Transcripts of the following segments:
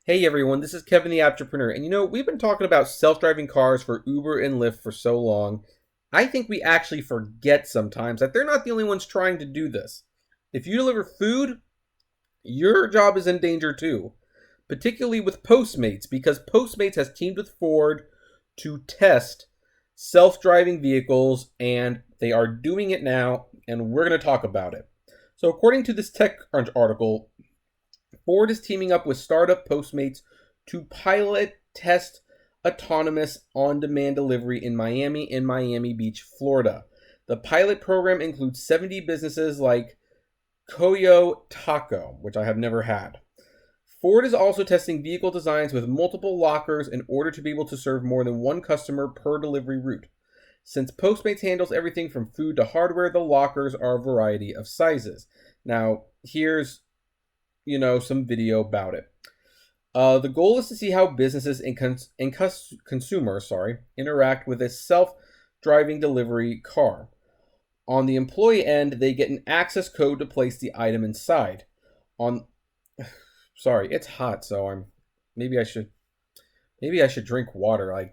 Hey everyone, this is Kevin the Apptrepreneur, and we've been talking about self-driving cars for Uber and Lyft for so long. I think we actually forget sometimes that they're not the only ones trying to do this. If you deliver food, your job is in danger too, particularly with Postmates, because Postmates has teamed with Ford to test self-driving vehicles, and they are doing it now, and we're going to talk about it. So according to this TechCrunch article, Ford is teaming up with startup Postmates to pilot test autonomous on-demand delivery in Miami Beach, Florida. The pilot program includes 70 businesses like Koyo Taco, which I have never had. Ford is also testing vehicle designs with multiple lockers in order to be able to serve more than one customer per delivery route. Since Postmates handles everything from food to hardware, the lockers are a variety of sizes. Now, here's some video about it. The goal is to see how businesses and consumers interact with a self-driving delivery car. On the employee end, they get an access code to place the item inside. It's hot, so maybe I should drink water. I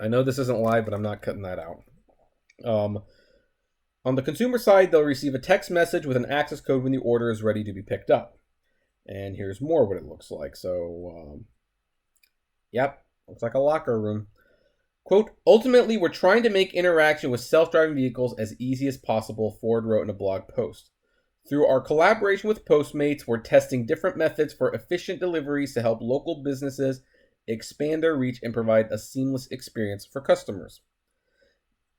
know this isn't live, but I'm not cutting that out. On the consumer side, they'll receive a text message with an access code when the order is ready to be picked up. And here's more what it looks like. So, looks like a locker room. Quote, ultimately, we're trying to make interaction with self-driving vehicles as easy as possible, Ford wrote in a blog post. Through our collaboration with Postmates, we're testing different methods for efficient deliveries to help local businesses expand their reach and provide a seamless experience for customers.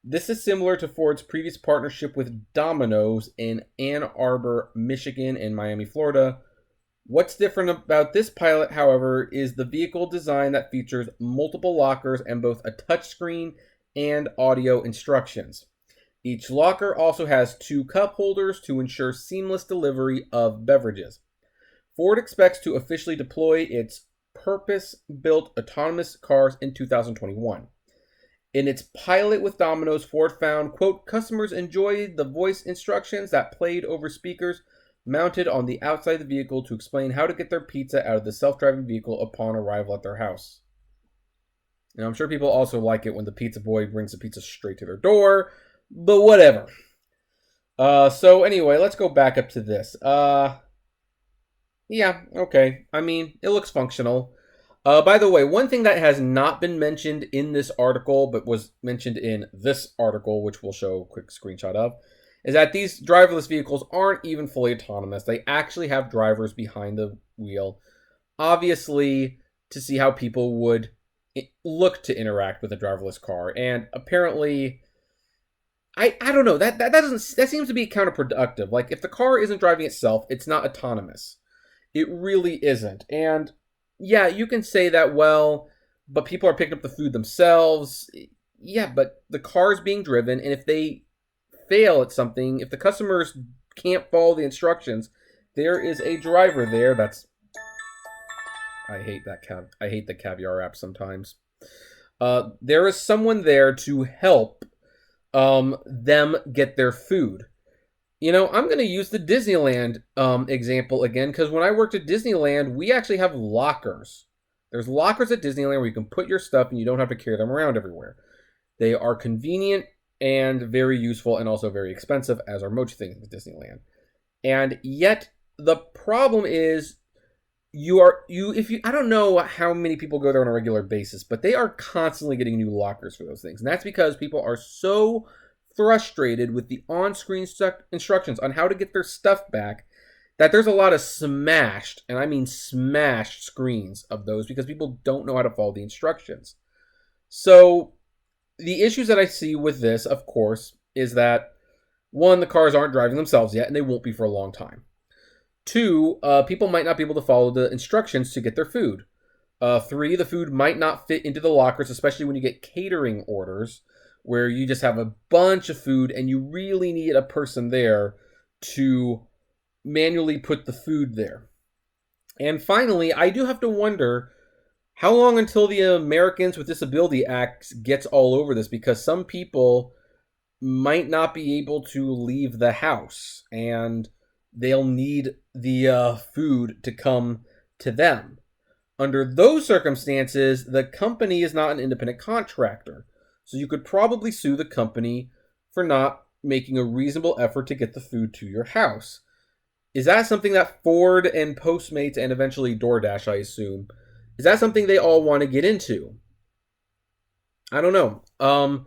This is similar to Ford's previous partnership with Domino's in Ann Arbor, Michigan, and Miami, Florida. What's different about this pilot, however, is the vehicle design that features multiple lockers and both a touchscreen and audio instructions. Each locker also has 2 cup holders to ensure seamless delivery of beverages. Ford expects to officially deploy its purpose-built autonomous cars in 2021. In its pilot with Domino's, Ford found, quote, customers enjoyed the voice instructions that played over speakers mounted on the outside of the vehicle to explain how to get their pizza out of the self-driving vehicle upon arrival at their house. And I'm sure people also like it when the pizza boy brings the pizza straight to their door, but whatever. So anyway, let's go back up to this. Okay. I mean, it looks functional. By the way, one thing that has not been mentioned in this article, but was mentioned in this article, which we'll show a quick screenshot of, is that these driverless vehicles aren't even fully autonomous. They actually have drivers behind the wheel, obviously, to see how people would look to interact with a driverless car. And apparently, I don't know, that seems to be counterproductive. Like, if the car isn't driving itself, it's not autonomous. It really isn't. And yeah, you can say that, well, but people are picking up the food themselves. Yeah, but the car is being driven, and if they fail at something, if the customers can't follow the instructions, there is a driver there that's... I hate the caviar app sometimes. There is someone there to help them get their food. I'm going to use the Disneyland example again, because when I worked at Disneyland, we actually have lockers. There's lockers at Disneyland where you can put your stuff and you don't have to carry them around everywhere. They are convenient and very useful and also very expensive, as are most things at Disneyland. And yet, the problem is, I don't know how many people go there on a regular basis, but they are constantly getting new lockers for those things. And that's because people are so frustrated with the on-screen instructions on how to get their stuff back that there's a lot of smashed, and I mean smashed, screens of those because people don't know how to follow the instructions. So the issues that I see with this, of course, is that 1, the cars aren't driving themselves yet, and they won't be for a long time. 2, people might not be able to follow the instructions to get their food. 3, the food might not fit into the lockers, especially when you get catering orders, where you just have a bunch of food and you really need a person there to manually put the food there. And finally, I do have to wonder how long until the Americans with Disability Act gets all over this, because some people might not be able to leave the house. And they'll need the food to come to them. Under those circumstances, the company is not an independent contractor. So you could probably sue the company for not making a reasonable effort to get the food to your house. Is that something that Ford and Postmates and eventually DoorDash, I assume, is that something they all want to get into? I don't know. But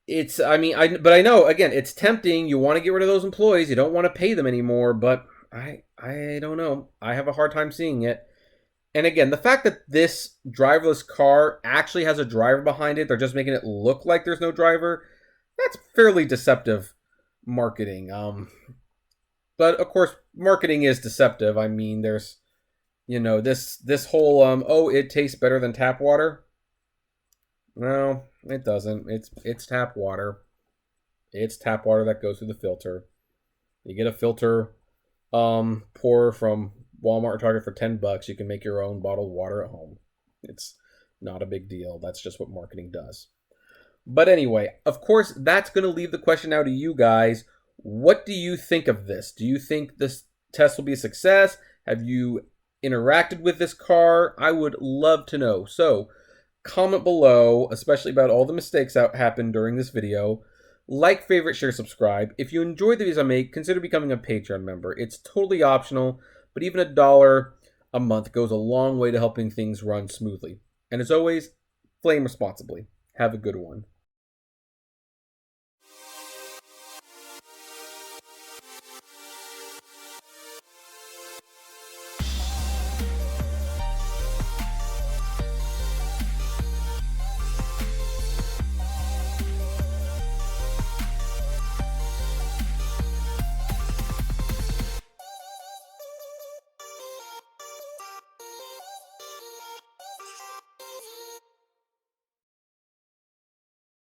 I know, again, it's tempting. You want to get rid of those employees. You don't want to pay them anymore, but I don't know. I have a hard time seeing it. And again, the fact that this driverless car actually has a driver behind it, they're just making it look like there's no driver, that's fairly deceptive marketing. But of course, marketing is deceptive. I mean, there's, this whole oh, it tastes better than tap water. No, it doesn't. It's tap water. It's tap water that goes through the filter. You get a filter pour from Walmart or Target for $10. You can make your own bottled water at home. It's not a big deal. That's just what marketing does. But anyway, of course, that's going to leave the question now to you guys. What do you think of this? Do you think this test will be a success? Have you interacted with this car? I would love to know. So comment below, especially about all the mistakes that happened during this video. Like, favorite, share, subscribe. If you enjoyed the videos I make, consider becoming a Patreon member. It's totally optional, but even $1 a month goes a long way to helping things run smoothly. And as always, flame responsibly. Have a good one.